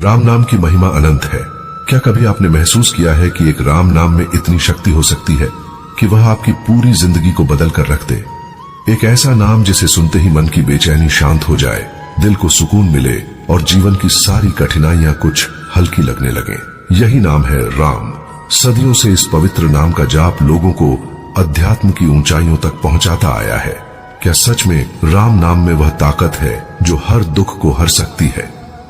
राम नाम की महिमा अनंत है। क्या कभी आपने महसूस किया है कि एक राम नाम में इतनी शक्ति हो सकती है कि वह आपकी पूरी जिंदगी को बदल कर रख दे। एक ऐसा नाम जिसे सुनते ही मन की बेचैनी शांत हो जाए, दिल को सुकून मिले और जीवन की सारी कठिनाइयां कुछ हल्की लगने लगे। यही नाम है राम। सदियों से इस पवित्र नाम का जाप लोगों को अध्यात्म की ऊंचाइयों तक पहुंचाता आया है। क्या सच में राम नाम में वह ताकत है जो हर दुख को हर सकती है?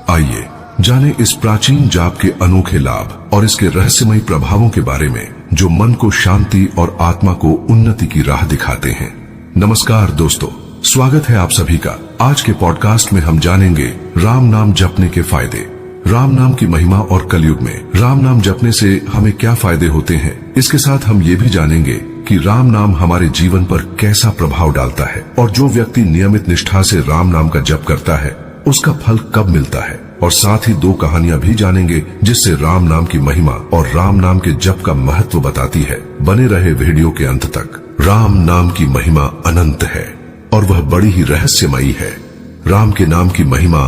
आइए जाने इस प्राचीन जाप के अनोखे लाभ और इसके रहस्यमयी प्रभावों के बारे में, जो मन को शांति और आत्मा को उन्नति की राह दिखाते हैं। नमस्कार दोस्तों, स्वागत है आप सभी का। आज के पॉडकास्ट में हम जानेंगे राम नाम जपने के फायदे, राम नाम की महिमा और कलयुग में राम नाम जपने से हमें क्या फायदे होते हैं। इसके साथ हम ये भी जानेंगे कि राम नाम हमारे जीवन पर कैसा प्रभाव डालता है और जो व्यक्ति नियमित निष्ठा से राम नाम का जप करता है उसका फल कब मिलता है। और साथ ही दो कहानियां भी जानेंगे जिससे राम नाम की महिमा और राम नाम के जप का महत्व बताती है। बने रहे वीडियो के अंत तक। राम नाम की महिमा अनंत है और वह बड़ी ही रहस्यमयी है। राम के नाम की महिमा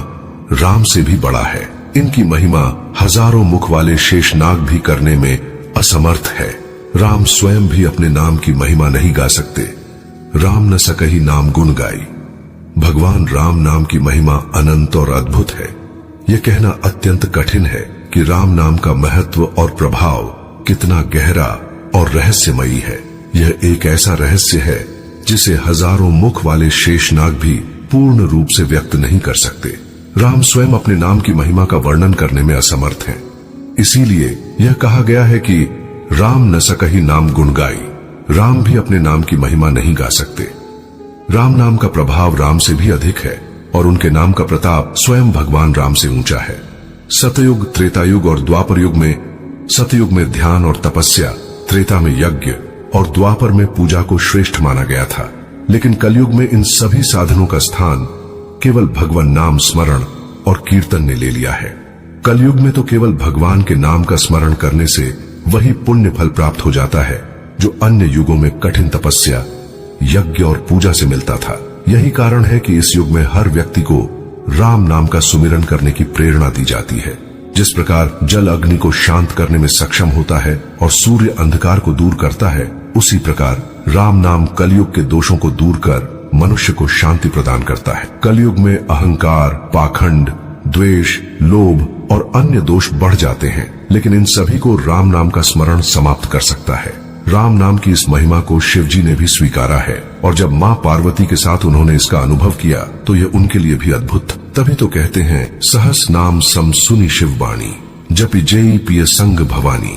राम से भी बड़ा है। इनकी महिमा हजारों मुख वाले शेषनाग भी करने में असमर्थ है। राम स्वयं भी अपने नाम की महिमा नहीं गा सकते। राम न सकहि नाम गुण गाई। भगवान राम नाम की महिमा अनंत और अद्भुत है। यह कहना अत्यंत कठिन है कि राम नाम का महत्व और प्रभाव कितना गहरा और रहस्यमयी है। यह एक ऐसा रहस्य है जिसे हजारों मुख वाले शेषनाग भी पूर्ण रूप से व्यक्त नहीं कर सकते। राम स्वयं अपने नाम की महिमा का वर्णन करने में असमर्थ हैं। इसीलिए यह कहा गया है कि राम न सकहि नाम गुण गाई। राम भी अपने नाम की महिमा नहीं गा सकते। राम नाम का प्रभाव राम से भी अधिक है और उनके नाम का प्रताप स्वयं भगवान राम से ऊंचा है। सतयुग, त्रेतायुग और द्वापर युग में सतयुग में ध्यान और तपस्या, त्रेता में यज्ञ और द्वापर में पूजा को श्रेष्ठ माना गया था। लेकिन कलयुग में इन सभी साधनों का स्थान केवल भगवान नाम स्मरण और कीर्तन ने ले लिया है। कलयुग में तो केवल भगवान के नाम का स्मरण करने से वही पुण्य फल प्राप्त हो जाता है जो अन्य युगों में कठिन तपस्या, यज्ञ और पूजा से मिलता था। यही कारण है कि इस युग में हर व्यक्ति को राम नाम का सुमिरन करने की प्रेरणा दी जाती है। जिस प्रकार जल अग्नि को शांत करने में सक्षम होता है और सूर्य अंधकार को दूर करता है, उसी प्रकार राम नाम कलयुग के दोषों को दूर कर मनुष्य को शांति प्रदान करता है। कलयुग में अहंकार, पाखंड, द्वेष, लोभ और अन्य दोष बढ़ जाते हैं, लेकिन इन सभी को राम नाम का स्मरण समाप्त कर सकता है। राम नाम की इस महिमा को शिव जी ने भी स्वीकारा है और जब मां पार्वती के साथ उन्होंने इसका अनुभव किया तो यह उनके लिए भी अद्भुत। तभी तो कहते हैं, सहस नाम सम सुनी शिव वाणी, जपि जेई पिय संग भवानी।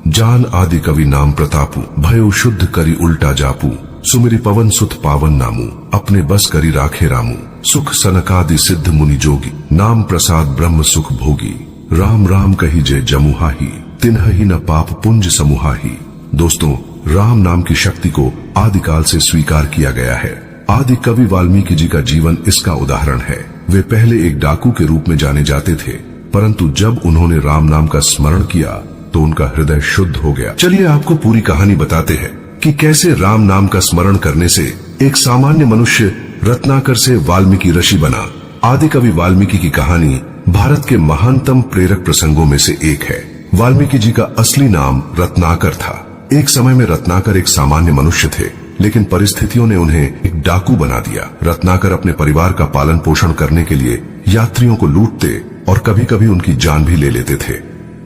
जान आदि कवि नाम प्रतापु, भयो शुद्ध करी उल्टा जापू। सुमिरि पवन सुत पावन नामू, अपने बस करी राखे रामू। सुख सनकादि सिद्ध मुनि जोगी, नाम प्रसाद ब्रह्म सुख भोगी। राम राम कही जय जमुहाही, तिन्ह ही न पाप पुंज समूहाही। दोस्तों, राम नाम की शक्ति को आदिकाल से स्वीकार किया गया है। आदि कवि वाल्मीकि जी का जीवन इसका उदाहरण है। वे पहले एक डाकू के रूप में जाने जाते थे, परंतु जब उन्होंने राम नाम का स्मरण किया तो उनका हृदय शुद्ध हो गया। चलिए आपको पूरी कहानी बताते हैं कि कैसे राम नाम का स्मरण करने से एक सामान्य मनुष्य रत्नाकर से वाल्मीकि ऋषि बना। आदि कवि वाल्मीकि की कहानी भारत के महानतम प्रेरक प्रसंगों में से एक है। वाल्मीकि जी का असली नाम रत्नाकर था। एक समय में रत्नाकर एक सामान्य मनुष्य थे, लेकिन परिस्थितियों ने उन्हें एक डाकू बना दिया। रत्नाकर अपने परिवार का पालन पोषण करने के लिए यात्रियों को लूटते और कभी कभी उनकी जान भी ले लेते थे।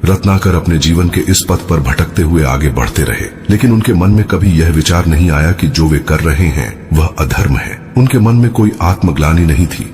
रत्नाकर अपने जीवन के इस पथ पर भटकते हुए आगे बढ़ते रहे, लेकिन उनके मन में कभी यह विचार नहीं आया कि जो वे कर रहे हैं वह अधर्म है। उनके मन में कोई आत्मग्लानि नहीं थी,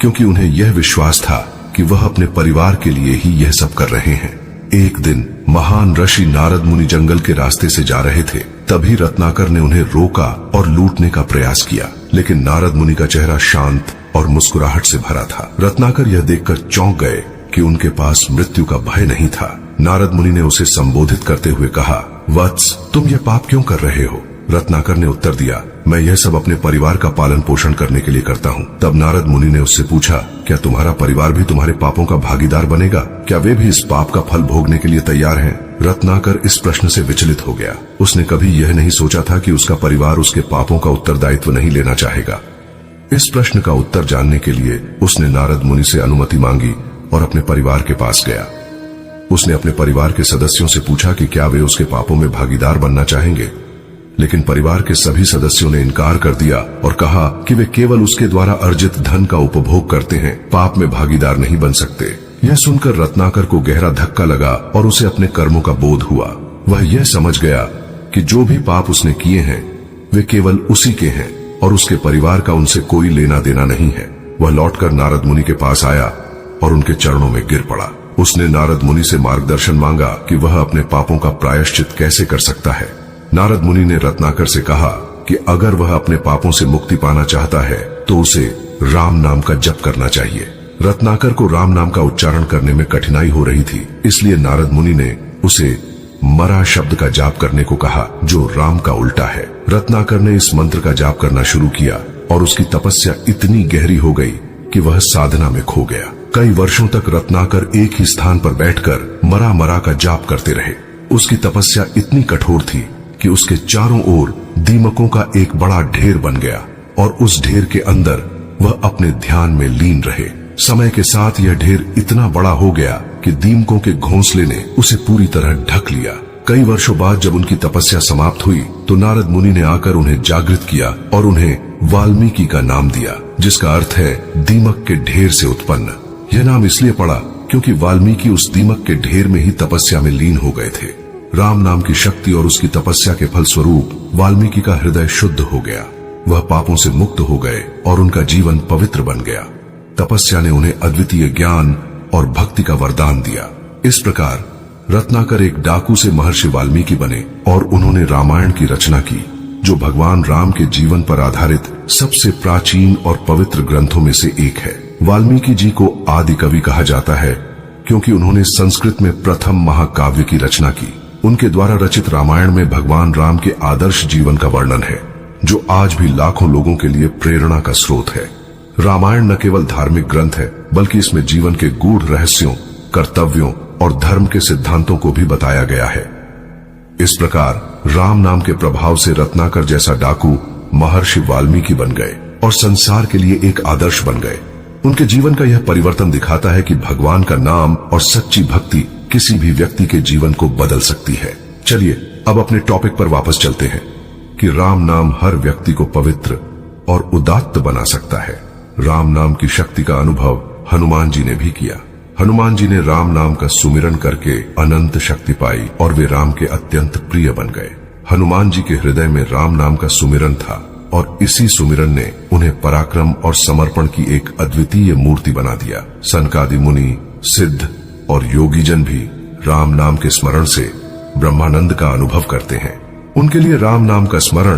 क्योंकि उन्हें यह विश्वास था कि वह अपने परिवार के लिए ही यह सब कर रहे हैं। एक दिन महान ऋषि नारद मुनि जंगल के रास्ते से जा रहे थे। तभी रत्नाकर ने उन्हें रोका और लूटने का प्रयास किया, लेकिन नारद मुनि का चेहरा शांत और मुस्कुराहट से भरा था। रत्नाकर यह देखकर चौंक गए कि उनके पास मृत्यु का भय नहीं था। नारद मुनि ने उसे संबोधित करते हुए कहा, वत्स, तुम यह पाप क्यों कर रहे हो? रत्नाकर ने उत्तर दिया, मैं यह सब अपने परिवार का पालन पोषण करने के लिए करता हूँ। तब नारद मुनि ने उससे पूछा, क्या तुम्हारा परिवार भी तुम्हारे पापों का भागीदार बनेगा? क्या वे भी इस पाप का फल भोगने के लिए तैयार हैं? रत्नाकर इस प्रश्न से विचलित हो गया। उसने कभी यह नहीं सोचा था कि उसका परिवार उसके पापों का उत्तरदायित्व नहीं लेना चाहेगा। इस प्रश्न का उत्तर जानने के लिए उसने नारद मुनि से अनुमति मांगी और अपने परिवार के पास गया। उसने अपने परिवार के सदस्यों से पूछा कि क्या वे उसके पापों में भागीदार बनना चाहेंगे, लेकिन परिवार के सभी सदस्यों ने इनकार कर दिया और कहा कि वे केवल उसके द्वारा अर्जित धन का उपभोग करते हैं, पाप में भागीदार नहीं बन सकते। यह सुनकर रत्नाकर को गहरा धक्का लगा और उसे अपने कर्मों का बोध हुआ। वह यह समझ गया कि जो भी पाप उसने किए हैं वे केवल उसी के हैं और उसके परिवार का उनसे कोई लेना देना नहीं है। वह लौटकर नारद मुनि के पास आया और उनके चरणों में गिर पड़ा। उसने नारद मुनि से मार्गदर्शन मांगा कि वह अपने पापों का प्रायश्चित कैसे कर सकता है। नारद मुनि ने रत्नाकर से कहा कि अगर वह अपने पापों से मुक्ति पाना चाहता है तो उसे राम नाम का जप करना चाहिए। रत्नाकर को राम नाम का उच्चारण करने में कठिनाई हो रही थी, इसलिए नारद मुनि ने उसे मरा शब्द का जाप करने को कहा, जो राम का उल्टा है। रत्नाकर ने इस मंत्र का जाप करना शुरू किया और उसकी तपस्या इतनी गहरी हो गई कि वह साधना में खो गया। कई वर्षों तक रत्नाकर एक ही स्थान पर बैठकर मरा मरा का जाप करते रहे। उसकी तपस्या इतनी कठोर थी कि उसके चारों ओर दीमकों का एक बड़ा ढेर बन गया और उस ढेर के अंदर वह अपने ध्यान में लीन रहे। समय के साथ यह ढेर इतना बड़ा हो गया कि दीमकों के घोंसले ने उसे पूरी तरह ढक लिया। कई वर्षों बाद जब उनकी तपस्या समाप्त हुई तो नारद मुनि ने आकर उन्हें जागृत किया और उन्हें वाल्मीकि का नाम दिया, जिसका अर्थ है दीमक के ढेर से उत्पन्न। यह नाम इसलिए पड़ा क्योंकि वाल्मीकि उस दीमक के ढेर में ही तपस्या में लीन हो गए थे। राम नाम की शक्ति और उसकी तपस्या के फलस्वरूप वाल्मीकि का हृदय शुद्ध हो गया। वह पापों से मुक्त हो गए और उनका जीवन पवित्र बन गया। तपस्या ने उन्हें अद्वितीय ज्ञान और भक्ति का वरदान दिया। इस प्रकार रत्नाकर एक डाकू से महर्षि वाल्मीकि बने और उन्होंने रामायण की रचना की, जो भगवान राम के जीवन पर आधारित सबसे प्राचीन और पवित्र ग्रंथों में से एक है। वाल्मीकि जी को आदि कवि कहा जाता है क्योंकि उन्होंने संस्कृत में प्रथम महाकाव्य की रचना की। उनके द्वारा रचित रामायण में भगवान राम के आदर्श जीवन का वर्णन है, जो आज भी लाखों लोगों के लिए प्रेरणा का स्रोत है। रामायण न केवल धार्मिक ग्रंथ है, बल्कि इसमें जीवन के गूढ़ रहस्यों, कर्तव्यों और धर्म के सिद्धांतों को भी बताया गया है। इस प्रकार राम नाम के प्रभाव से रत्नाकर जैसा डाकू महर्षि वाल्मीकि बन गए और संसार के लिए एक आदर्श बन गए। उनके जीवन का यह परिवर्तन दिखाता है कि भगवान का नाम और सच्ची भक्ति किसी भी व्यक्ति के जीवन को बदल सकती है। चलिए अब अपने टॉपिक पर वापस चलते हैं कि राम नाम हर व्यक्ति को पवित्र और उदात्त बना सकता है। राम नाम की शक्ति का अनुभव हनुमान जी ने भी किया। हनुमान जी ने राम नाम का सुमिरन करके अनंत शक्ति पाई और वे राम के अत्यंत प्रिय बन गए। हनुमान जी के हृदय में राम नाम का सुमिरन था और इसी सुमिरन ने उन्हें पराक्रम और समर्पण की एक अद्वितीय मूर्ति बना दिया। सनकादि मुनि, सिद्ध और योगीजन भी राम नाम के स्मरण से ब्रह्मानंद का अनुभव करते हैं। उनके लिए राम नाम का स्मरण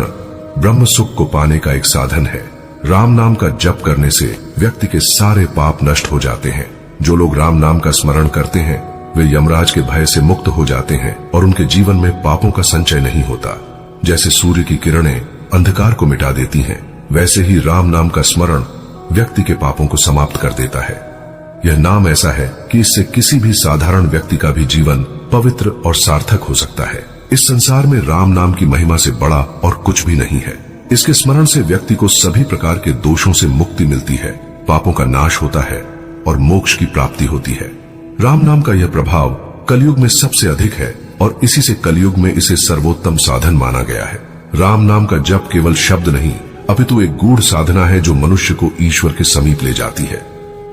ब्रह्म सुख को पाने का एक साधन है। राम नाम का जप करने से व्यक्ति के सारे पाप नष्ट हो जाते हैं। जो लोग राम नाम का स्मरण करते हैं वे यमराज के भय से मुक्त हो जाते हैं और उनके जीवन में पापों का संचय नहीं होता। जैसे सूर्य की किरणें अंधकार को मिटा देती हैं, वैसे ही राम नाम का स्मरण व्यक्ति के पापों को समाप्त कर देता है। यह नाम ऐसा है कि इससे किसी भी साधारण व्यक्ति का भी जीवन पवित्र और सार्थक हो सकता है। इस संसार में राम नाम की महिमा से बड़ा और कुछ भी नहीं है। इसके स्मरण से व्यक्ति को सभी प्रकार के दोषों से मुक्ति मिलती है, पापों का नाश होता है और मोक्ष की प्राप्ति होती है। राम नाम का यह प्रभाव कलयुग में सबसे अधिक है और इसी से कलयुग में इसे सर्वोत्तम साधन माना गया है। राम नाम का जप केवल शब्द नहीं, अपितु एक गूढ़ साधना है जो मनुष्य को ईश्वर के समीप ले जाती है।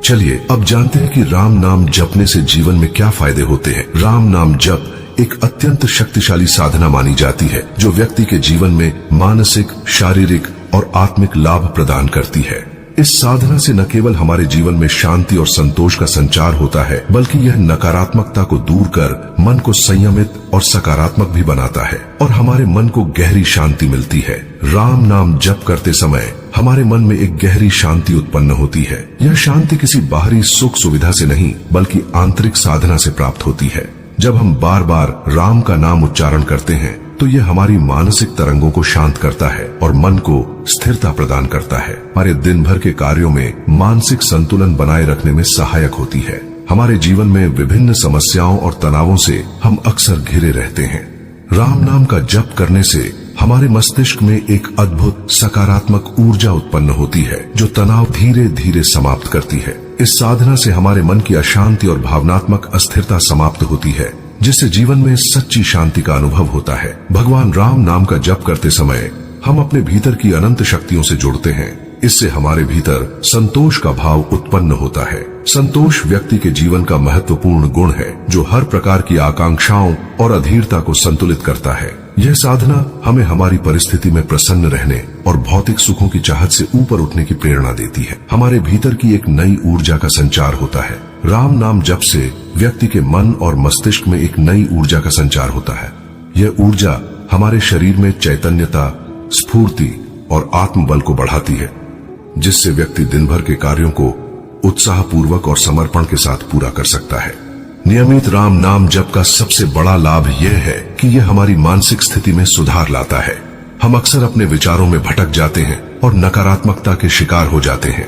चलिए अब जानते हैं कि राम नाम जपने से जीवन में क्या फायदे होते हैं। राम नाम जप एक अत्यंत शक्तिशाली साधना मानी जाती है जो व्यक्ति के जीवन में मानसिक, शारीरिक और आत्मिक लाभ प्रदान करती है। इस साधना से न केवल हमारे जीवन में शांति और संतोष का संचार होता है, बल्कि यह नकारात्मकता को दूर कर मन को संयमित और सकारात्मक भी बनाता है और हमारे मन को गहरी शांति मिलती है। राम नाम जप करते समय हमारे मन में एक गहरी शांति उत्पन्न होती है। यह शांति किसी बाहरी सुख सुविधा से नहीं, बल्कि आंतरिक साधना से प्राप्त होती है। जब हम बार बार राम का नाम उच्चारण करते हैं तो यह हमारी मानसिक तरंगों को शांत करता है और मन को स्थिरता प्रदान करता है। हमारे दिन भर के कार्यों में मानसिक संतुलन बनाए रखने में सहायक होती है। हमारे जीवन में विभिन्न समस्याओं और तनावों से हम अक्सर घिरे रहते हैं। राम नाम का जप करने से हमारे मस्तिष्क में एक अद्भुत सकारात्मक ऊर्जा उत्पन्न होती है जो तनाव धीरे धीरे समाप्त करती है। इस साधना से हमारे मन की अशांति और भावनात्मक अस्थिरता समाप्त होती है, जिससे जीवन में सच्ची शांति का अनुभव होता है। भगवान राम नाम का जप करते समय हम अपने भीतर की अनंत शक्तियों से जुड़ते हैं। इससे हमारे भीतर संतोष का भाव उत्पन्न होता है। संतोष व्यक्ति के जीवन का महत्वपूर्ण गुण है, जो हर प्रकार की आकांक्षाओं और अधीरता को संतुलित करता है। यह साधना हमें हमारी परिस्थिति में प्रसन्न रहने और भौतिक सुखों की चाहत से ऊपर उठने की प्रेरणा देती है। हमारे भीतर की एक नई ऊर्जा का संचार होता है। राम नाम जप से व्यक्ति के मन और मस्तिष्क में एक नई ऊर्जा का संचार होता है। यह ऊर्जा हमारे शरीर में चैतन्यता, स्फूर्ति और आत्मबल को बढ़ाती है, जिससे व्यक्ति दिन भर के कार्यों को उत्साहपूर्वक और समर्पण के साथ पूरा कर सकता है। नियमित राम नाम जप का सबसे बड़ा लाभ यह है कि यह हमारी मानसिक स्थिति में सुधार लाता है। हम अक्सर अपने विचारों में भटक जाते हैं और नकारात्मकता के शिकार हो जाते हैं,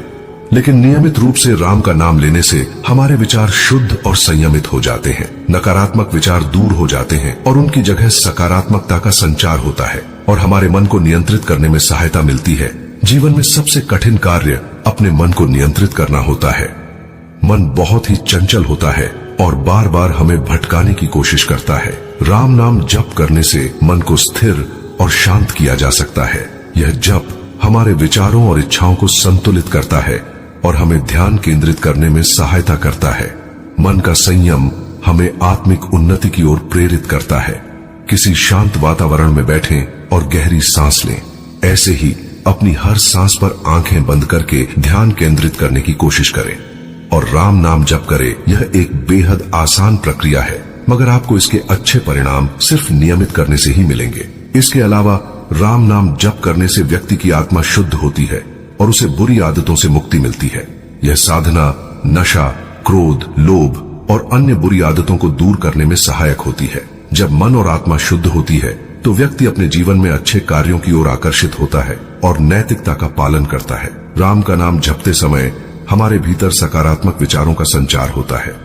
लेकिन नियमित रूप से राम का नाम लेने से हमारे विचार शुद्ध और संयमित हो जाते हैं। नकारात्मक विचार दूर हो जाते हैं और उनकी जगह सकारात्मकता का संचार होता है और हमारे मन को नियंत्रित करने में सहायता मिलती है। जीवन में सबसे कठिन कार्य अपने मन को नियंत्रित करना होता है। मन बहुत ही चंचल होता है और बार बार हमें भटकाने की कोशिश करता है। राम नाम जप करने से मन को स्थिर और शांत किया जा सकता है। यह जप हमारे विचारों और इच्छाओं को संतुलित करता है और हमें ध्यान केंद्रित करने में सहायता करता है। मन का संयम हमें आत्मिक उन्नति की ओर प्रेरित करता है। किसी शांत वातावरण में बैठें और गहरी सांस लें। ऐसे ही अपनी हर सांस पर आंखें बंद करके ध्यान केंद्रित करने की कोशिश करें और राम नाम जप करें। यह एक बेहद आसान प्रक्रिया है, मगर आपको इसके अच्छे परिणाम सिर्फ नियमित करने से ही मिलेंगे। इसके अलावा राम नाम जप करने से व्यक्ति की आत्मा शुद्ध होती है और उसे बुरी आदतों से मुक्ति मिलती है। यह साधना नशा, क्रोध, लोभ और अन्य बुरी आदतों को दूर करने में सहायक होती है। जब मन और आत्मा शुद्ध होती है तो व्यक्ति अपने जीवन में अच्छे कार्यों की ओर आकर्षित होता है और नैतिकता का पालन करता है। राम का नाम जपते समय हमारे भीतर सकारात्मक विचारों का संचार होता है।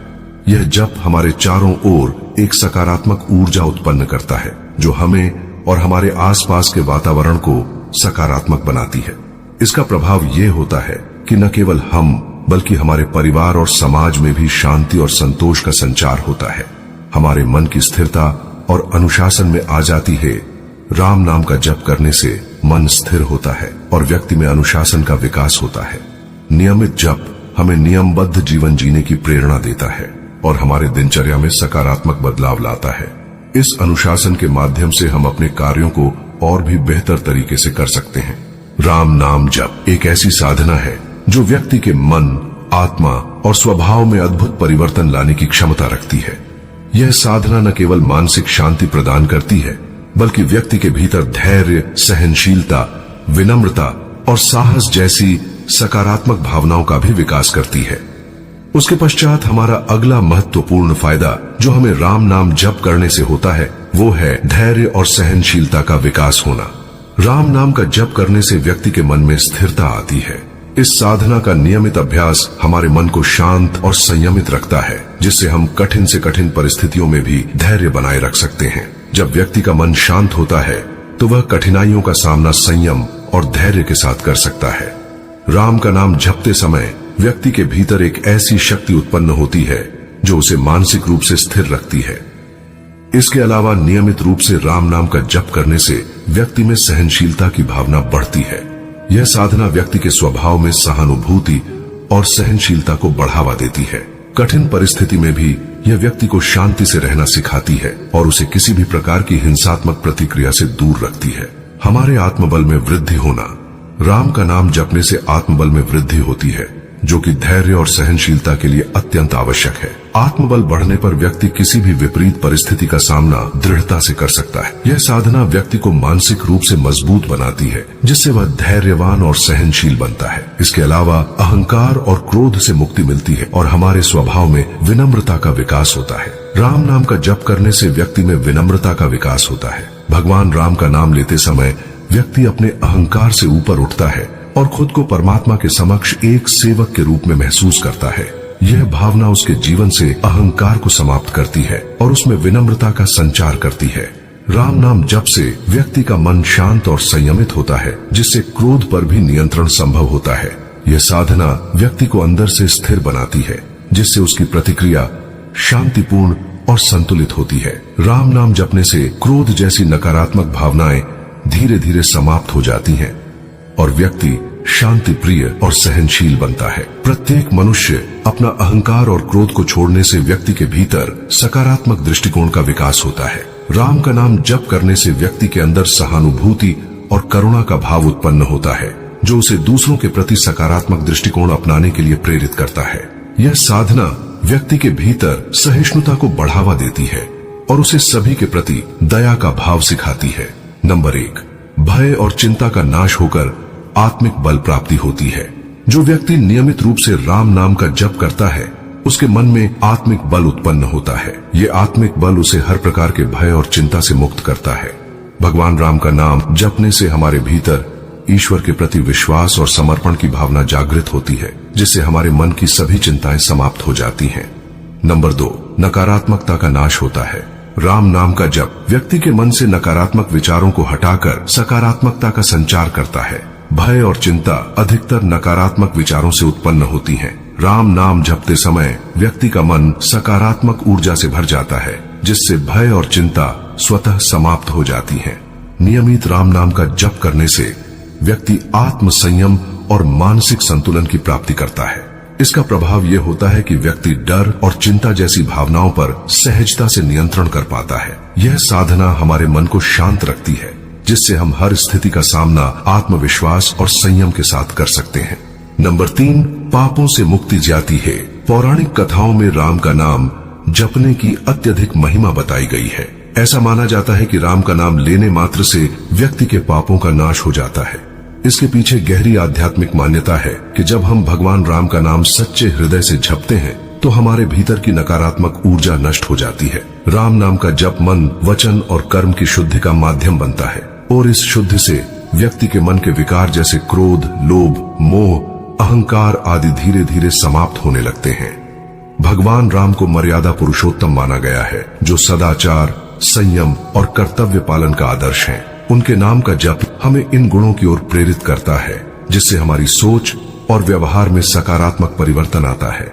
यह जप हमारे चारों ओर एक सकारात्मक ऊर्जा उत्पन्न करता है, जो हमें और हमारे आसपास के वातावरण को सकारात्मक बनाती है। इसका प्रभाव यह होता है कि न केवल हम बल्कि हमारे परिवार और समाज में भी शांति और संतोष का संचार होता है। हमारे मन की स्थिरता और अनुशासन में आ जाती है। राम नाम का जप करने से मन स्थिर होता है और व्यक्ति में अनुशासन का विकास होता है। नियमित जप हमें नियमबद्ध जीवन जीने की प्रेरणा देता है और हमारे दिनचर्या में सकारात्मक बदलाव लाता है। इस अनुशासन के माध्यम से हम अपने कार्यों को और भी बेहतर तरीके से कर सकते हैं। राम नाम जप एक ऐसी साधना है जो व्यक्ति के मन, आत्मा और स्वभाव में अद्भुत परिवर्तन लाने की क्षमता रखती है। यह साधना न केवल मानसिक शांति प्रदान करती है, बल्कि व्यक्ति के भीतर धैर्य, सहनशीलता, विनम्रता और साहस जैसी सकारात्मक भावनाओं का भी विकास करती है। उसके पश्चात हमारा अगला महत्वपूर्ण फायदा जो हमें राम नाम जप करने से होता है, वो है धैर्य और सहनशीलता का विकास होना। राम नाम का जप करने से व्यक्ति के मन में स्थिरता आती है। इस साधना का नियमित अभ्यास हमारे मन को शांत और संयमित रखता है, जिससे हम कठिन से कठिन परिस्थितियों में भी धैर्य बनाए रख सकते हैं। जब व्यक्ति का मन शांत होता है तो वह कठिनाइयों का सामना संयम और धैर्य के साथ कर सकता है। राम का नाम जपते समय व्यक्ति के भीतर एक ऐसी शक्ति उत्पन्न होती है जो उसे मानसिक रूप से स्थिर रखती है। इसके अलावा नियमित रूप से राम नाम का जप करने से व्यक्ति में सहनशीलता की भावना बढ़ती है। यह साधना व्यक्ति के स्वभाव में सहानुभूति और सहनशीलता को बढ़ावा देती है। कठिन परिस्थिति में भी यह व्यक्ति को शांति से रहना सिखाती है और उसे किसी भी प्रकार की हिंसात्मक प्रतिक्रिया से दूर रखती है। हमारे आत्मबल में वृद्धि होना। राम का नाम जपने से आत्मबल में वृद्धि होती है, जो कि धैर्य और सहनशीलता के लिए अत्यंत आवश्यक है। आत्मबल बढ़ने पर व्यक्ति किसी भी विपरीत परिस्थिति का सामना दृढ़ता से कर सकता है। यह साधना व्यक्ति को मानसिक रूप से मजबूत बनाती है, जिससे वह धैर्यवान और सहनशील बनता है। इसके अलावा अहंकार और क्रोध से मुक्ति मिलती है और हमारे स्वभाव में विनम्रता का विकास होता है। राम नाम का जप करने से व्यक्ति में विनम्रता का विकास होता है। भगवान राम का नाम लेते समय व्यक्ति अपने अहंकार से ऊपर उठता है और खुद को परमात्मा के समक्ष एक सेवक के रूप में महसूस करता है। यह भावना उसके जीवन से अहंकार को समाप्त करती है और उसमें विनम्रता का संचार करती है। राम नाम जप से व्यक्ति का मन शांत और संयमित होता है, जिससे क्रोध पर भी नियंत्रण संभव होता है। यह साधना व्यक्ति को अंदर से स्थिर बनाती है, जिससे उसकी प्रतिक्रिया शांतिपूर्ण और संतुलित होती है। राम नाम जपने से क्रोध जैसी नकारात्मक भावनाएं धीरे धीरे समाप्त हो जाती हैं और व्यक्ति शांति प्रिय और सहनशील बनता है। प्रत्येक मनुष्य अपना अहंकार और क्रोध को छोड़ने से व्यक्ति के भीतर सकारात्मक दृष्टिकोण का विकास होता है। राम का नाम जप करने से व्यक्ति के अंदर सहानुभूति और करुणा का भाव उत्पन्न होता है, जो उसे दूसरों के प्रति सकारात्मक दृष्टिकोण अपनाने के लिए प्रेरित करता है। यह साधना व्यक्ति के भीतर सहिष्णुता को बढ़ावा देती है और उसे सभी के प्रति दया का भाव सिखाती है। नंबर 1, भय और चिंता का नाश होकर आत्मिक बल प्राप्ति होती है। जो व्यक्ति नियमित रूप से राम नाम का जप करता है, उसके मन में आत्मिक बल उत्पन्न होता है। ये आत्मिक बल उसे हर प्रकार के भय और चिंता से मुक्त करता है। भगवान राम का नाम जपने से हमारे भीतर ईश्वर के प्रति विश्वास और समर्पण की भावना जागृत होती है, जिससे हमारे मन की सभी चिंताएं समाप्त हो जाती हैं। नंबर 2, नकारात्मकता का नाश होता है। राम नाम का जप व्यक्ति के मन से नकारात्मक विचारों को हटाकर सकारात्मकता का संचार करता है। भय और चिंता अधिकतर नकारात्मक विचारों से उत्पन्न होती हैं। राम नाम जपते समय व्यक्ति का मन सकारात्मक ऊर्जा से भर जाता है, जिससे भय और चिंता स्वतः समाप्त हो जाती हैं। नियमित राम नाम का जप करने से व्यक्ति आत्म संयम और मानसिक संतुलन की प्राप्ति करता है। इसका प्रभाव यह होता है कि व्यक्ति डर और चिंता जैसी भावनाओं पर सहजता से नियंत्रण कर पाता है। यह साधना हमारे मन को शांत रखती है, जिससे हम हर स्थिति का सामना आत्मविश्वास और संयम के साथ कर सकते हैं। नंबर 3, पापों से मुक्ति जाती है। पौराणिक कथाओं में राम का नाम जपने की अत्यधिक महिमा बताई गई है। ऐसा माना जाता है कि राम का नाम लेने मात्र से व्यक्ति के पापों का नाश हो जाता है। इसके पीछे गहरी आध्यात्मिक मान्यता है कि जब हम भगवान राम का नाम सच्चे हृदय से जपते हैं, तो हमारे भीतर की नकारात्मक ऊर्जा नष्ट हो जाती है। राम नाम का जप मन, वचन और कर्म की शुद्धि का माध्यम बनता है और इस शुद्धि से व्यक्ति के मन के विकार जैसे क्रोध, लोभ, मोह, अहंकार आदि धीरे धीरे समाप्त होने लगते हैं। भगवान राम को मर्यादा पुरुषोत्तम माना गया है, जो सदाचार, संयम और कर्तव्य पालन का आदर्श है। उनके नाम का जप हमें इन गुणों की ओर प्रेरित करता है, जिससे हमारी सोच और व्यवहार में सकारात्मक परिवर्तन आता है।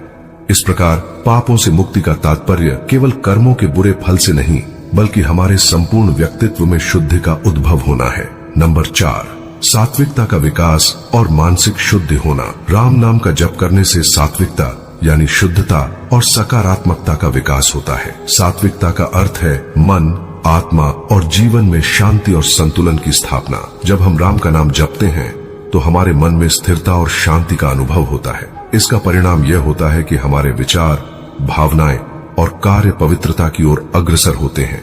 इस प्रकार पापों से मुक्ति का तात्पर्य केवल कर्मों के बुरे फल से नहीं, बल्कि हमारे संपूर्ण व्यक्तित्व में शुद्धि का उद्भव होना है। नंबर 4, सात्विकता का विकास और मानसिक शुद्धि होना। राम नाम का जप करने से सात्विकता यानी शुद्धता और सकारात्मकता का विकास होता है। सात्विकता का अर्थ है मन, आत्मा और जीवन में शांति और संतुलन की स्थापना। जब हम राम का नाम जपते हैं, तो हमारे मन में स्थिरता और शांति का अनुभव होता है। इसका परिणाम यह होता है कि हमारे विचार, भावनाएं और कार्य पवित्रता की ओर अग्रसर होते हैं।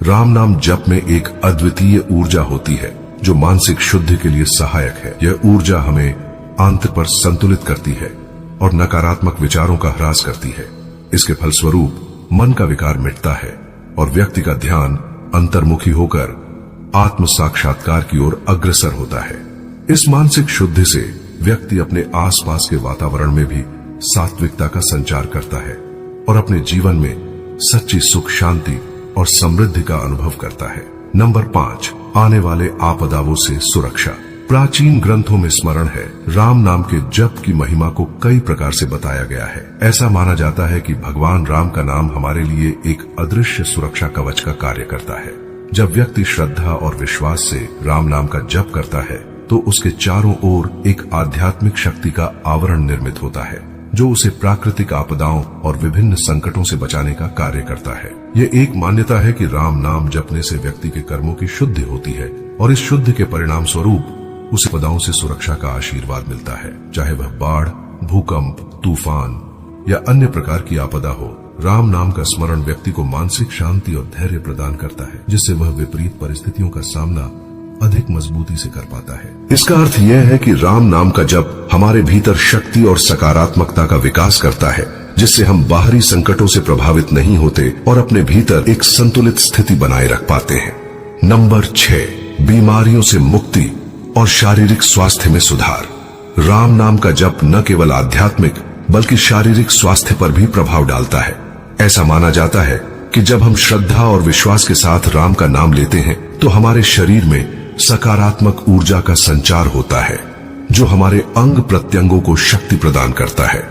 राम नाम जप में एक अद्वितीय ऊर्जा होती है, जो मानसिक शुद्धि के लिए सहायक है। यह ऊर्जा हमें आंतर पर संतुलित करती है और नकारात्मक विचारों का ह्रास करती है। इसके फलस्वरूप मन का विकार मिटता है और व्यक्ति का ध्यान अंतर्मुखी होकर आत्म साक्षात्कार की ओर अग्रसर होता है। इस मानसिक शुद्धि से व्यक्ति अपने आसपास के वातावरण में भी सात्विकता का संचार करता है और अपने जीवन में सच्ची सुख, शांति और समृद्धि का अनुभव करता है। नंबर 5, आने वाले आपदाओं से सुरक्षा। प्राचीन ग्रंथों में स्मरण है, राम नाम के जप की महिमा को कई प्रकार से बताया गया है। ऐसा माना जाता है कि भगवान राम का नाम हमारे लिए एक अदृश्य सुरक्षा कवच का कार्य करता है। जब व्यक्ति श्रद्धा और विश्वास से राम नाम का जप करता है, तो उसके चारों ओर एक आध्यात्मिक शक्ति का आवरण निर्मित होता है, जो उसे प्राकृतिक आपदाओं और विभिन्न संकटों से बचाने का कार्य करता है। ये एक मान्यता है कि राम नाम जपने से व्यक्ति के कर्मों की शुद्धि होती है और इस शुद्धि के परिणाम स्वरूप उसे आपदाओं से सुरक्षा का आशीर्वाद मिलता है। चाहे वह बाढ़, भूकंप, तूफान या अन्य प्रकार की आपदा हो, राम नाम का स्मरण व्यक्ति को मानसिक शांति और धैर्य प्रदान करता है, जिससे वह विपरीत परिस्थितियों का सामना अधिक मजबूती से कर पाता है। इसका अर्थ यह है कि राम नाम का जप हमारे भीतर शक्ति और सकारात्मकता का विकास करता है, जिससे हम बाहरी संकटों से प्रभावित नहीं होते और अपने भीतर एक संतुलित स्थिति बनाए रख पाते हैं। नंबर 6, बीमारियों से मुक्ति और शारीरिक स्वास्थ्य में सुधार। राम नाम का जप न केवल आध्यात्मिक बल्कि शारीरिक स्वास्थ्य पर भी प्रभाव डालता है। ऐसा माना जाता है कि जब हम श्रद्धा और विश्वास के साथ राम का नाम लेते हैं, तो हमारे शरीर में सकारात्मक ऊर्जा का संचार होता है जो हमारे अंग प्रत्यंगों को शक्ति प्रदान करता है।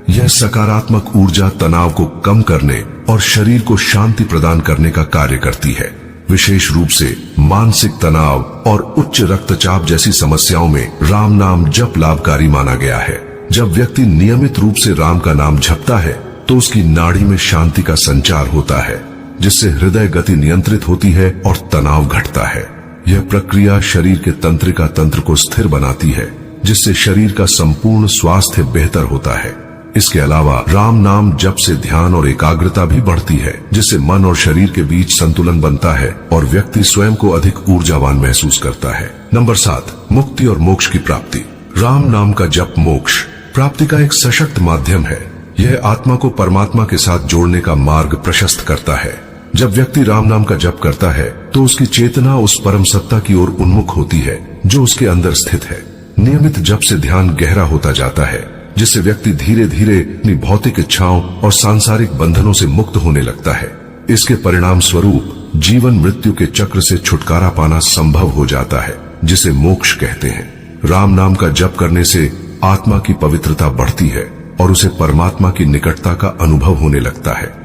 यह सकारात्मक ऊर्जा तनाव को कम करने और शरीर को शांति प्रदान करने का कार्य करती है। विशेष रूप से मानसिक तनाव और उच्च रक्तचाप जैसी समस्याओं में राम नाम जप लाभकारी माना गया है। जब व्यक्ति नियमित रूप से राम का नाम जपता है तो उसकी नाड़ी में शांति का संचार होता है, जिससे हृदय गति नियंत्रित होती है और तनाव घटता है। यह प्रक्रिया शरीर के तंत्रिका तंत्र को स्थिर बनाती है, जिससे शरीर का संपूर्ण स्वास्थ्य बेहतर होता है। इसके अलावा राम नाम जप से ध्यान और एकाग्रता भी बढ़ती है, जिससे मन और शरीर के बीच संतुलन बनता है और व्यक्ति स्वयं को अधिक ऊर्जावान महसूस करता है। नंबर 7, मुक्ति और मोक्ष की प्राप्ति। राम नाम का जप मोक्ष प्राप्ति का एक सशक्त माध्यम है। यह आत्मा को परमात्मा के साथ जोड़ने का मार्ग प्रशस्त करता है। जब व्यक्ति राम नाम का जप करता है तो उसकी चेतना उस परम सत्ता की ओर उन्मुख होती है जो उसके अंदर स्थित है। नियमित जप से ध्यान गहरा होता जाता है, जिससे व्यक्ति धीरे धीरे अपनी भौतिक इच्छाओं और सांसारिक बंधनों से मुक्त होने लगता है। इसके परिणाम स्वरूप जीवन मृत्यु के चक्र से छुटकारा पाना संभव हो जाता है, जिसे मोक्ष कहते हैं। राम नाम का जप करने से आत्मा की पवित्रता बढ़ती है और उसे परमात्मा की निकटता का अनुभव होने लगता है।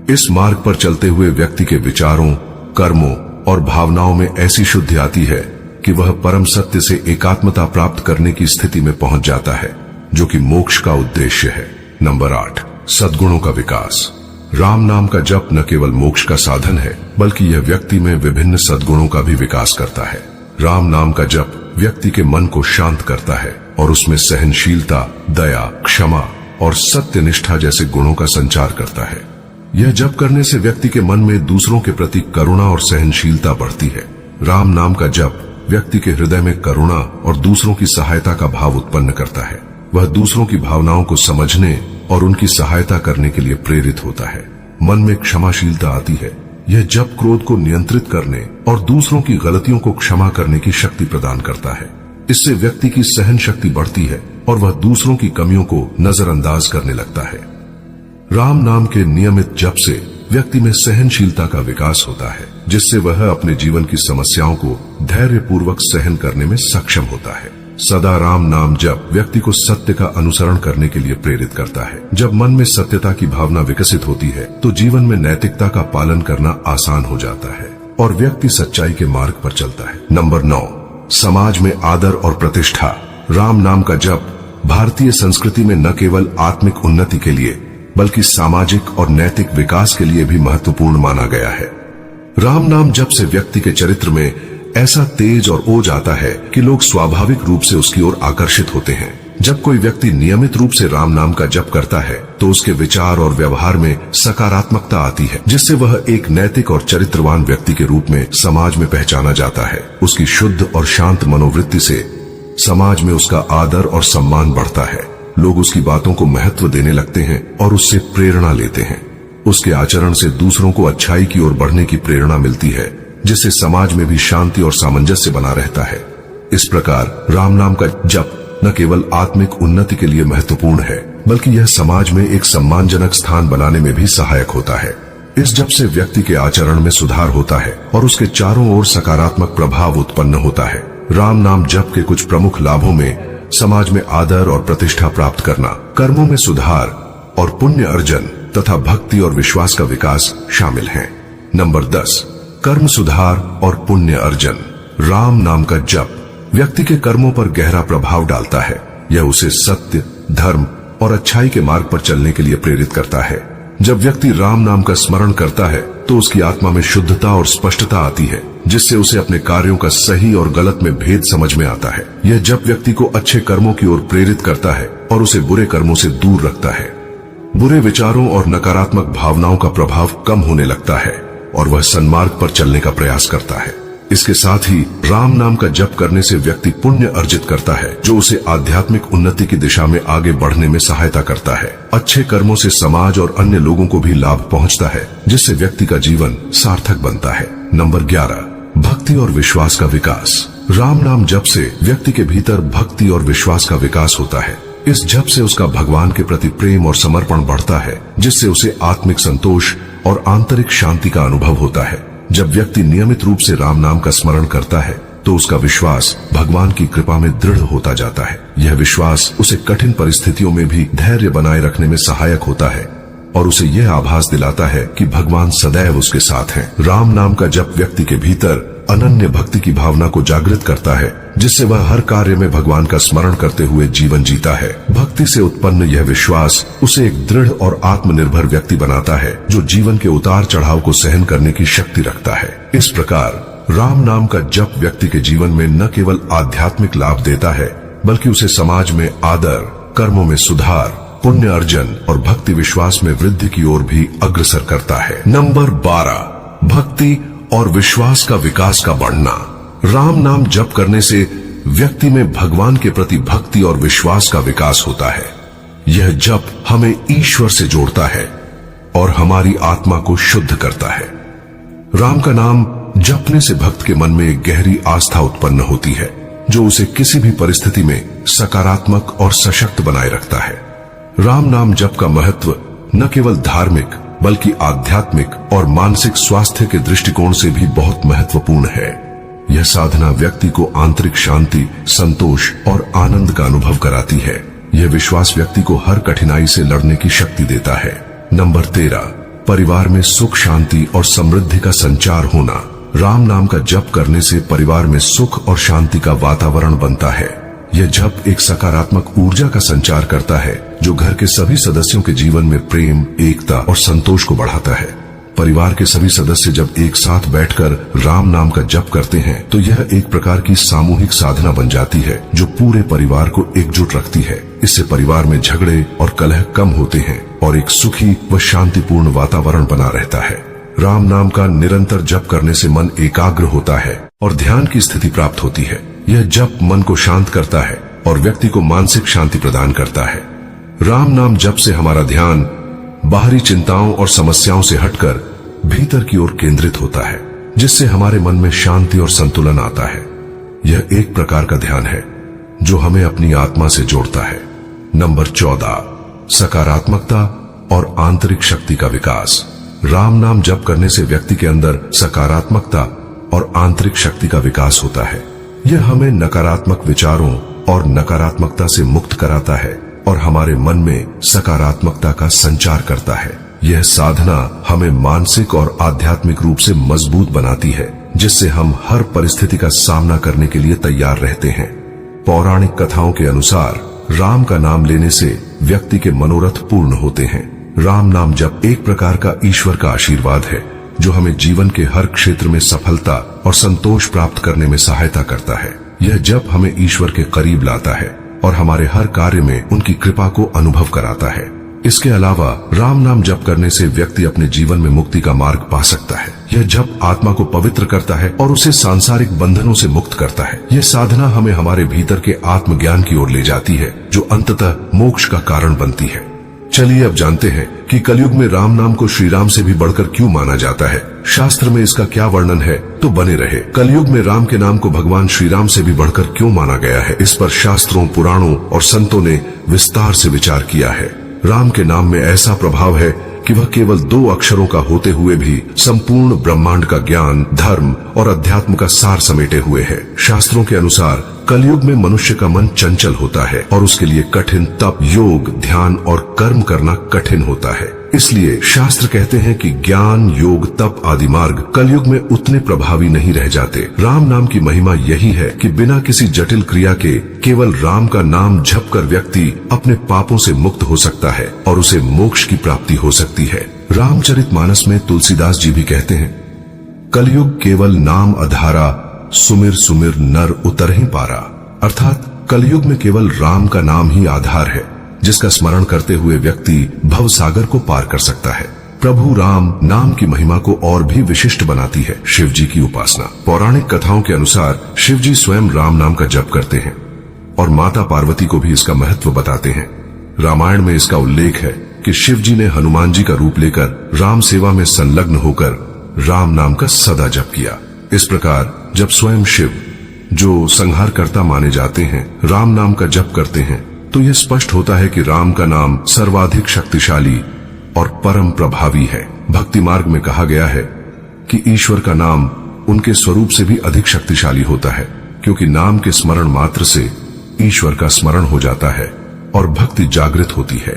इस मार्ग पर चलते हुए व्यक्ति के विचारों, कर्मों और भावनाओं में ऐसी शुद्धि आती है कि वह परम सत्य से एकात्मता प्राप्त करने की स्थिति में पहुंच जाता है, जो कि मोक्ष का उद्देश्य है। नंबर 8, सद्गुणों का विकास। राम नाम का जप न केवल मोक्ष का साधन है, बल्कि यह व्यक्ति में विभिन्न सद्गुणों का भी विकास करता है। राम नाम का जप व्यक्ति के मन को शांत करता है और उसमें सहनशीलता, दया, क्षमा और सत्यनिष्ठा जैसे गुणों का संचार करता है। यह जप करने से व्यक्ति के मन में दूसरों के प्रति करुणा और सहनशीलता बढ़ती है। राम नाम का जप व्यक्ति के हृदय में करुणा और दूसरों की सहायता का भाव उत्पन्न करता है। वह दूसरों की भावनाओं को समझने और उनकी सहायता करने के लिए प्रेरित होता है। मन में क्षमाशीलता आती है। यह जप क्रोध को नियंत्रित करने और दूसरों की गलतियों को क्षमा करने की शक्ति प्रदान करता है। इससे व्यक्ति की सहन शक्ति बढ़ती है और वह दूसरों की कमियों को नजरअंदाज करने लगता है। राम नाम के नियमित जप से व्यक्ति में सहनशीलता का विकास होता है, जिससे वह अपने जीवन की समस्याओं को धैर्यपूर्वक सहन करने में सक्षम होता है। सदा राम नाम जप व्यक्ति को सत्य का अनुसरण करने के लिए प्रेरित करता है। जब मन में सत्यता की भावना विकसित होती है तो जीवन में नैतिकता का पालन करना आसान हो जाता है और व्यक्ति सच्चाई के मार्ग पर चलता है। नंबर 9, समाज में आदर और प्रतिष्ठा। राम नाम का जप भारतीय संस्कृति में न केवल आत्मिक उन्नति के लिए बल्कि सामाजिक और नैतिक विकास के लिए भी महत्वपूर्ण माना गया है। राम नाम जप से व्यक्ति के चरित्र में ऐसा तेज और ओज आता है कि लोग स्वाभाविक रूप से उसकी ओर आकर्षित होते हैं। जब कोई व्यक्ति नियमित रूप से राम नाम का जप करता है तो उसके विचार और व्यवहार में सकारात्मकता आती है, जिससे वह एक नैतिक और चरित्रवान व्यक्ति के रूप में समाज में पहचाना जाता है। उसकी शुद्ध और शांत मनोवृत्ति से समाज में उसका आदर और सम्मान बढ़ता है। लोग उसकी बातों को महत्व देने लगते हैं और उससे प्रेरणा लेते हैं। उसके आचरण से दूसरों को अच्छाई की ओर बढ़ने की प्रेरणा मिलती है, जिससे समाज में भी शांति और सामंजस्य बना रहता है। इस प्रकार राम नाम का जप न केवल आत्मिक उन्नति के लिए महत्वपूर्ण है, बल्कि यह समाज में एक सम्मानजनक स्थान बनाने में भी सहायक होता है। इस जप से व्यक्ति के आचरण में सुधार होता है और उसके चारों ओर सकारात्मक प्रभाव उत्पन्न होता है। राम नाम जप के कुछ प्रमुख लाभों में समाज में आदर और प्रतिष्ठा प्राप्त करना, कर्मों में सुधार और पुण्य अर्जन तथा भक्ति और विश्वास का विकास शामिल हैं। नंबर 10, कर्म सुधार और पुण्य अर्जन। राम नाम का जप व्यक्ति के कर्मों पर गहरा प्रभाव डालता है। यह उसे सत्य, धर्म और अच्छाई के मार्ग पर चलने के लिए प्रेरित करता है। जब व्यक्ति राम नाम का स्मरण करता है तो उसकी आत्मा में शुद्धता और स्पष्टता आती है, जिससे उसे अपने कार्यों का सही और गलत में भेद समझ में आता है। यह जप व्यक्ति को अच्छे कर्मों की ओर प्रेरित करता है और उसे बुरे कर्मों से दूर रखता है। बुरे विचारों और नकारात्मक भावनाओं का प्रभाव कम होने लगता है और वह सन्मार्ग पर चलने का प्रयास करता है। इसके साथ ही राम नाम का जप करने से व्यक्ति पुण्य अर्जित करता है, जो उसे आध्यात्मिक उन्नति की दिशा में आगे बढ़ने में सहायता करता है। अच्छे कर्मों से समाज और अन्य लोगों को भी लाभ पहुंचता है, जिससे व्यक्ति का जीवन सार्थक बनता है। नंबर 11, भक्ति और विश्वास का विकास। राम नाम जप से व्यक्ति के भीतर भक्ति और विश्वास का विकास होता है। इस जप से उसका भगवान के प्रति प्रेम और समर्पण बढ़ता है, जिससे उसे आत्मिक संतोष और आंतरिक शांति का अनुभव होता है। जब व्यक्ति नियमित रूप से राम नाम का स्मरण करता है तो उसका विश्वास भगवान की कृपा में दृढ़ होता जाता है। यह विश्वास उसे कठिन परिस्थितियों में भी धैर्य बनाए रखने में सहायक होता है और उसे यह आभास दिलाता है कि भगवान सदैव उसके साथ हैं। राम नाम का जप व्यक्ति के भीतर अनन्य भक्ति की भावना को जागृत करता है, जिससे वह हर कार्य में भगवान का स्मरण करते हुए जीवन जीता है। भक्ति से उत्पन्न यह विश्वास उसे एक दृढ़ और आत्मनिर्भर व्यक्ति बनाता है, जो जीवन के उतार चढ़ाव को सहन करने की शक्ति रखता है। इस प्रकार राम नाम का जप व्यक्ति के जीवन में न केवल आध्यात्मिक लाभ देता है, बल्कि उसे समाज में आदर, कर्मों में सुधार, पुण्य अर्जन और भक्ति विश्वास में वृद्धि की ओर भी अग्रसर करता है। नंबर 12, भक्ति और विश्वास का विकास का बढ़ना। राम नाम जप करने से व्यक्ति में भगवान के प्रति भक्ति और विश्वास का विकास होता है। यह जप हमें ईश्वर से जोड़ता है और हमारी आत्मा को शुद्ध करता है। राम का नाम जपने से भक्त के मन में एक गहरी आस्था उत्पन्न होती है, जो उसे किसी भी परिस्थिति में सकारात्मक और सशक्त बनाए रखता है। राम नाम जप का महत्व न केवल धार्मिक बल्कि आध्यात्मिक और मानसिक स्वास्थ्य के दृष्टिकोण से भी बहुत महत्वपूर्ण है। यह साधना व्यक्ति को आंतरिक शांति, संतोष और आनंद का अनुभव कराती है। यह विश्वास व्यक्ति को हर कठिनाई से लड़ने की शक्ति देता है। नंबर 13, परिवार में सुख, शांति और समृद्धि का संचार होना। राम नाम का जप करने से परिवार में सुख और शांति का वातावरण बनता है। यह जप एक सकारात्मक ऊर्जा का संचार करता है, जो घर के सभी सदस्यों के जीवन में प्रेम, एकता और संतोष को बढ़ाता है। परिवार के सभी सदस्य जब एक साथ बैठकर राम नाम का जप करते हैं, तो यह एक प्रकार की सामूहिक साधना बन जाती है, जो पूरे परिवार को एकजुट रखती है। इससे परिवार में झगड़े और कलह कम होते हैं और एक सुखी व शांतिपूर्ण वातावरण बना रहता है। राम नाम का निरंतर जप करने से मन एकाग्र होता है और ध्यान की स्थिति प्राप्त होती है। यह जप मन को शांत करता है और व्यक्ति को मानसिक शांति प्रदान करता है। राम नाम जप से हमारा ध्यान बाहरी चिंताओं और समस्याओं से हटकर भीतर की ओर केंद्रित होता है, जिससे हमारे मन में शांति और संतुलन आता है। यह एक प्रकार का ध्यान है जो हमें अपनी आत्मा से जोड़ता है। नंबर 14, सकारात्मकता और आंतरिक शक्ति का विकास। राम नाम जप करने से व्यक्ति के अंदर सकारात्मकता और आंतरिक शक्ति का विकास होता है। यह हमें नकारात्मक विचारों और नकारात्मकता से मुक्त कराता है और हमारे मन में सकारात्मकता का संचार करता है। यह साधना हमें मानसिक और आध्यात्मिक रूप से मजबूत बनाती है, जिससे हम हर परिस्थिति का सामना करने के लिए तैयार रहते हैं। पौराणिक कथाओं के अनुसार राम का नाम लेने से व्यक्ति के मनोरथ पूर्ण होते हैं। राम नाम जप एक प्रकार का ईश्वर का आशीर्वाद है, जो हमें जीवन के हर क्षेत्र में सफलता और संतोष प्राप्त करने में सहायता करता है। यह जप हमें ईश्वर के करीब लाता है और हमारे हर कार्य में उनकी कृपा को अनुभव कराता है। इसके अलावा राम नाम जप करने से व्यक्ति अपने जीवन में मुक्ति का मार्ग पा सकता है। यह जप आत्मा को पवित्र करता है और उसे सांसारिक बंधनों से मुक्त करता है। यह साधना हमें हमारे भीतर के आत्मज्ञान की ओर ले जाती है, जो अंततः मोक्ष का कारण बनती है। चलिए अब जानते हैं कि कलयुग में राम नाम को श्री राम से भी बढ़कर क्यों माना जाता है। शास्त्र में इसका क्या वर्णन है, तो बने रहे। कलयुग में राम के नाम को भगवान श्री राम से भी बढ़कर क्यों माना गया है, इस पर शास्त्रों, पुराणों और संतों ने विस्तार से विचार किया है। राम के नाम में ऐसा प्रभाव है कि वह केवल 2 अक्षरों का होते हुए भी संपूर्ण ब्रह्मांड का ज्ञान, धर्म और अध्यात्म का सार समेटे हुए है। शास्त्रों के अनुसार कलयुग में मनुष्य का मन चंचल होता है और उसके लिए कठिन तप, योग, ध्यान और कर्म करना कठिन होता है। इसलिए शास्त्र कहते हैं कि ज्ञान, योग, तप आदि मार्ग कलयुग में उतने प्रभावी नहीं रह जाते। राम नाम की महिमा यही है कि बिना किसी जटिल क्रिया के केवल राम का नाम जप कर व्यक्ति अपने पापों से मुक्त हो सकता है और उसे मोक्ष की प्राप्ति हो सकती है। रामचरितमानस में तुलसीदास जी भी कहते हैं, कलयुग केवल नाम अधारा, सुमिर सुमिर नर उतरहि पारा। अर्थात कलयुग में केवल राम का नाम ही आधार है, जिसका स्मरण करते हुए व्यक्ति भव सागर को पार कर सकता है। प्रभु राम नाम की महिमा को और भी विशिष्ट बनाती है शिव जी की उपासना। पौराणिक कथाओं के अनुसार शिव जी स्वयं राम नाम का जप करते हैं और माता पार्वती को भी इसका महत्व बताते हैं। रामायण में इसका उल्लेख है कि शिव जी ने हनुमान जी का रूप लेकर राम सेवा में संलग्न होकर राम नाम का सदा जप किया। इस प्रकार जब स्वयं शिव, जो संहारकर्ता माने जाते हैं, राम नाम का जप करते हैं, तो यह स्पष्ट होता है कि राम का नाम सर्वाधिक शक्तिशाली और परम प्रभावी है। भक्ति मार्ग में कहा गया है कि ईश्वर का नाम उनके स्वरूप से भी अधिक शक्तिशाली होता है, क्योंकि नाम के स्मरण मात्र से ईश्वर का स्मरण हो जाता है और भक्ति जागृत होती है।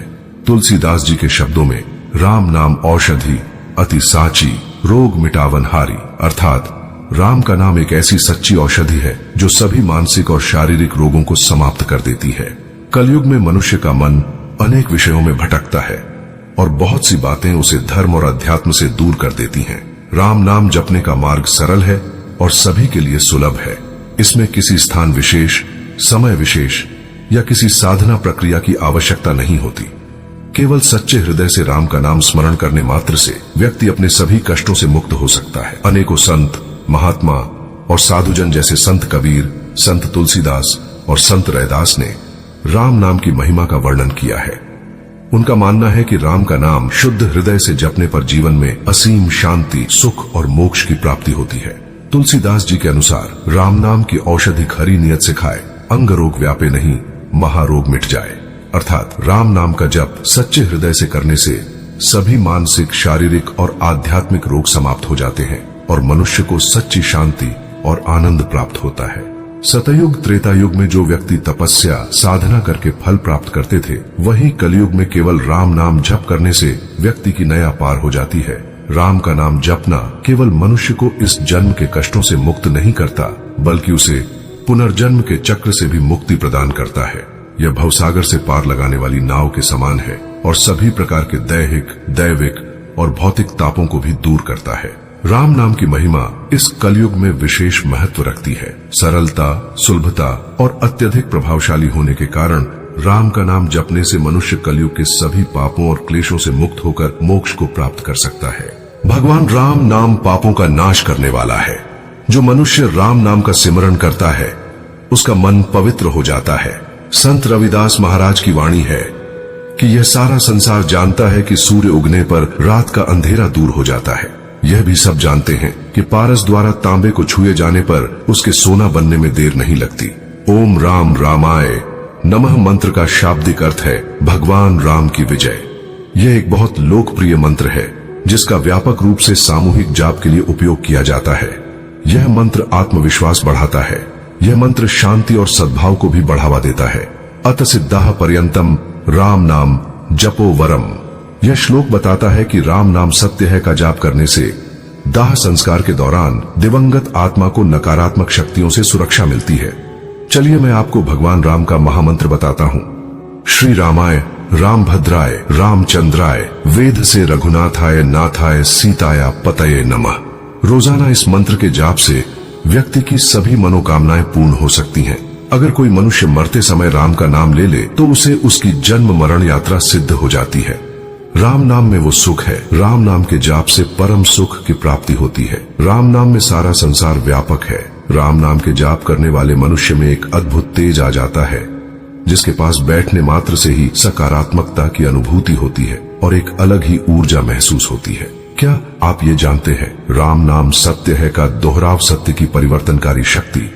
तुलसीदास जी के शब्दों में राम नाम औषधि अति साची, रोग मिटावनहारी, अर्थात राम का नाम एक ऐसी सच्ची औषधि है जो सभी मानसिक और शारीरिक रोगों को समाप्त कर देती है। कलयुग में मनुष्य का मन अनेक विषयों में भटकता है और बहुत सी बातें उसे धर्म और अध्यात्म से दूर कर देती हैं। राम नाम जपने का मार्ग सरल है और सभी के लिए सुलभ है। इसमें किसी स्थान विशेष, समय विशेष या किसी साधना प्रक्रिया की आवश्यकता नहीं होती। केवल सच्चे हृदय से राम का नाम स्मरण करने मात्र से व्यक्ति अपने सभी कष्टों से मुक्त हो सकता है। अनेकों संत, महात्मा और साधुजन जैसे संत कबीर, संत तुलसीदास और संत रैदास ने राम नाम की महिमा का वर्णन किया है। उनका मानना है कि राम का नाम शुद्ध हृदय से जपने पर जीवन में असीम शांति, सुख और मोक्ष की प्राप्ति होती है। तुलसीदास जी के अनुसार राम नाम की औषधि खरी नियत से खाए, अंग रोग व्यापे नहीं, महारोग मिट जाए। अर्थात राम नाम का जप सच्चे हृदय से करने से सभी मानसिक, शारीरिक और आध्यात्मिक रोग समाप्त हो जाते हैं और मनुष्य को सच्ची शांति और आनंद प्राप्त होता है। सतयुग त्रेता युग में जो व्यक्ति तपस्या साधना करके फल प्राप्त करते थे, वहीं कलयुग में केवल राम नाम जप करने से व्यक्ति की नया पार हो जाती है। राम का नाम जपना केवल मनुष्य को इस जन्म के कष्टों से मुक्त नहीं करता, बल्कि उसे पुनर्जन्म के चक्र से भी मुक्ति प्रदान करता है। यह भवसागर से पार लगाने वाली नाव के समान है और सभी प्रकार के दैहिक, दैविक और भौतिक तापों को भी दूर करता है। राम नाम की महिमा इस कलयुग में विशेष महत्व रखती है। सरलता, सुलभता और अत्यधिक प्रभावशाली होने के कारण राम का नाम जपने से मनुष्य कलयुग के सभी पापों और क्लेशों से मुक्त होकर मोक्ष को प्राप्त कर सकता है। भगवान राम नाम पापों का नाश करने वाला है। जो मनुष्य राम नाम का सिमरण करता है, उसका मन पवित्र हो जाता है। संत रविदास महाराज की वाणी है कि यह सारा संसार जानता है कि सूर्य उगने पर रात का अंधेरा दूर हो जाता है। यह भी सब जानते हैं कि पारस द्वारा तांबे को छुए जाने पर उसके सोना बनने में देर नहीं लगती। ओम राम रामाय नमः मंत्र का शाब्दिक अर्थ है भगवान राम की विजय। यह एक बहुत लोकप्रिय मंत्र है जिसका व्यापक रूप से सामूहिक जाप के लिए उपयोग किया जाता है। यह मंत्र आत्मविश्वास बढ़ाता है। यह मंत्र शांति और सद्भाव को भी बढ़ावा देता है। अत सिद्धाः पर्यंतम राम नाम जपो वरम। यह श्लोक बताता है कि राम नाम सत्य है का जाप करने से दाह संस्कार के दौरान दिवंगत आत्मा को नकारात्मक शक्तियों से सुरक्षा मिलती है। चलिए मैं आपको भगवान राम का महामंत्र बताता हूँ। श्री रामाय राम भद्राय रामचंद्राय वेद से रघुनाथाय नाथाय सीताया पतये नमः। रोजाना इस मंत्र के जाप से व्यक्ति की सभी मनोकामनाएं पूर्ण हो सकती हैं। अगर कोई मनुष्य मरते समय राम का नाम ले ले तो उसे उसकी जन्म मरण यात्रा सिद्ध हो जाती है। राम नाम में वो सुख है। राम नाम के जाप से परम सुख की प्राप्ति होती है। राम नाम में सारा संसार व्यापक है। राम नाम के जाप करने वाले मनुष्य में एक अद्भुत तेज आ जाता है, जिसके पास बैठने मात्र से ही सकारात्मकता की अनुभूति होती है और एक अलग ही ऊर्जा महसूस होती है। क्या आप ये जानते हैं, राम नाम सत्य है का दोहराव सत्य की परिवर्तनकारी शक्ति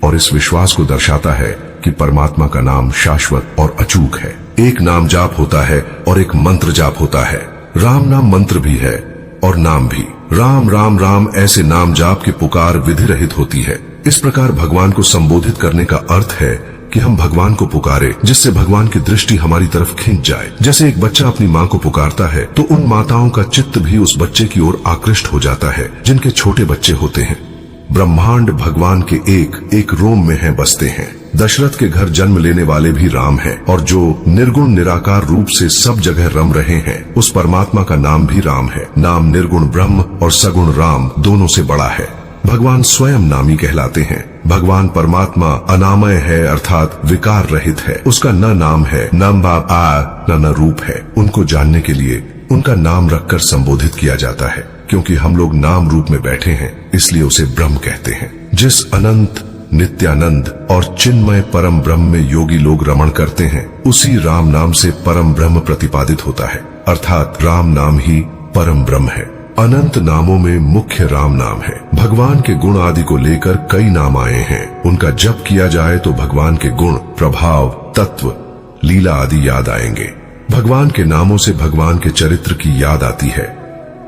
और इस विश्वास को दर्शाता है कि परमात्मा का नाम शाश्वत और अचूक है। एक नाम जाप होता है और एक मंत्र जाप होता है। राम नाम मंत्र भी है और नाम भी। राम राम राम ऐसे नाम जाप की पुकार विधि रहित होती है। इस प्रकार भगवान को संबोधित करने का अर्थ है कि हम भगवान को पुकारे, जिससे भगवान की दृष्टि हमारी तरफ खींच जाए। जैसे एक बच्चा अपनी माँ को पुकारता है तो उन माताओं का चित्त भी उस बच्चे की ओर आकृष्ट हो जाता है जिनके छोटे बच्चे होते हैं। ब्रह्मांड भगवान के एक एक रोम में है बसते हैं। दशरथ के घर जन्म लेने वाले भी राम हैं और जो निर्गुण निराकार रूप से सब जगह रम रहे हैं, उस परमात्मा का नाम भी राम है। नाम निर्गुण ब्रह्म और सगुण राम दोनों से बड़ा है। भगवान स्वयं नामी कहलाते हैं। भगवान परमात्मा अनामय है, अर्थात विकार रहित है। उसका न नाम है, न बाप न रूप है। उनको जानने के लिए उनका नाम रखकर संबोधित किया जाता है। क्योंकि हम लोग नाम रूप में बैठे हैं, इसलिए उसे ब्रह्म कहते हैं। जिस अनंत, नित्यानंद और चिन्मय परम ब्रह्म में योगी लोग रमण करते हैं, उसी राम नाम से परम ब्रह्म प्रतिपादित होता है। अर्थात राम नाम ही परम ब्रह्म है। अनंत नामों में मुख्य राम नाम है। भगवान के गुण आदि को लेकर कई नाम आए हैं। उनका जप किया जाए तो भगवान के गुण, प्रभाव, तत्व, लीला आदि याद आएंगे। भगवान के नामों से भगवान के चरित्र की याद आती है।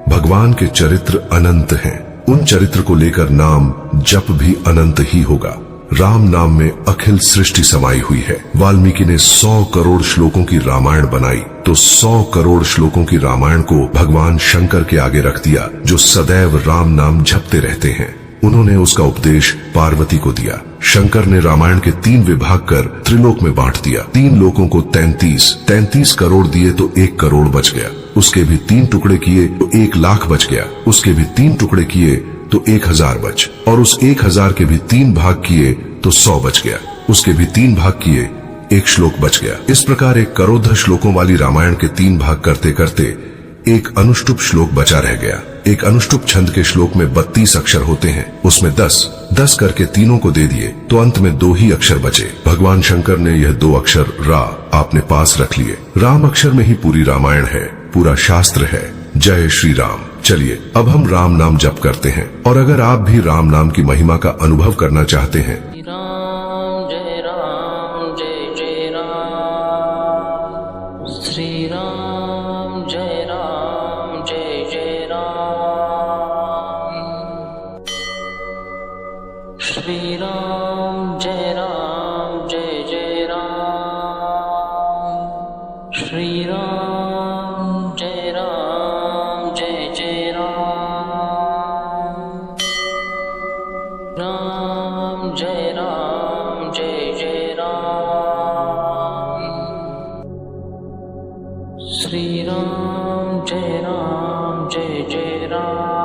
भगवान के चरित्र अनंत हैं। उन चरित्र को लेकर नाम जप भी अनंत ही होगा। राम नाम में अखिल सृष्टि समाई हुई है। वाल्मीकि ने 100 करोड़ श्लोकों की रामायण बनाई तो 100 करोड़ श्लोकों की रामायण को भगवान शंकर के आगे रख दिया, जो सदैव राम नाम जपते रहते हैं। उन्होंने उसका उपदेश पार्वती को दिया। शंकर ने रामायण के 3 विभाग कर त्रिलोक में बांट दिया। 3 लोकों को 33 करोड़ दिए तो 1 करोड़ बच गया। उसके भी 3 टुकड़े किए तो 1 लाख बच गया। उसके भी 3 टुकड़े किए तो 1000 बच, और उस 1000 के भी 3 भाग किए तो 100 बच गया। उसके भी 3 भाग किए 1 श्लोक बच गया। इस प्रकार 1 करोड़ श्लोकों वाली रामायण के 3 भाग करते करते एक अनुष्टुप श्लोक बचा रह गया। एक अनुष्टुप छंद के श्लोक में 32 अक्षर होते हैं, उसमें 10 करके तीनों को दे दिए तो अंत में 2 ही अक्षर बचे। भगवान शंकर ने यह 2 अक्षर रा आपने पास रख लिए। राम अक्षर में ही पूरी रामायण है, पूरा शास्त्र है। जय श्री राम। चलिए अब हम राम नाम जप करते हैं, और अगर आप भी राम नाम की महिमा का अनुभव करना चाहते हैं, राम जय राम, श्री राम जय राम, जय राम, श्री राम जय राम, जय राम, श्री राम जय राम, जय राम, राम जय राम, जय राम, श्री राम जय राम, जय राम।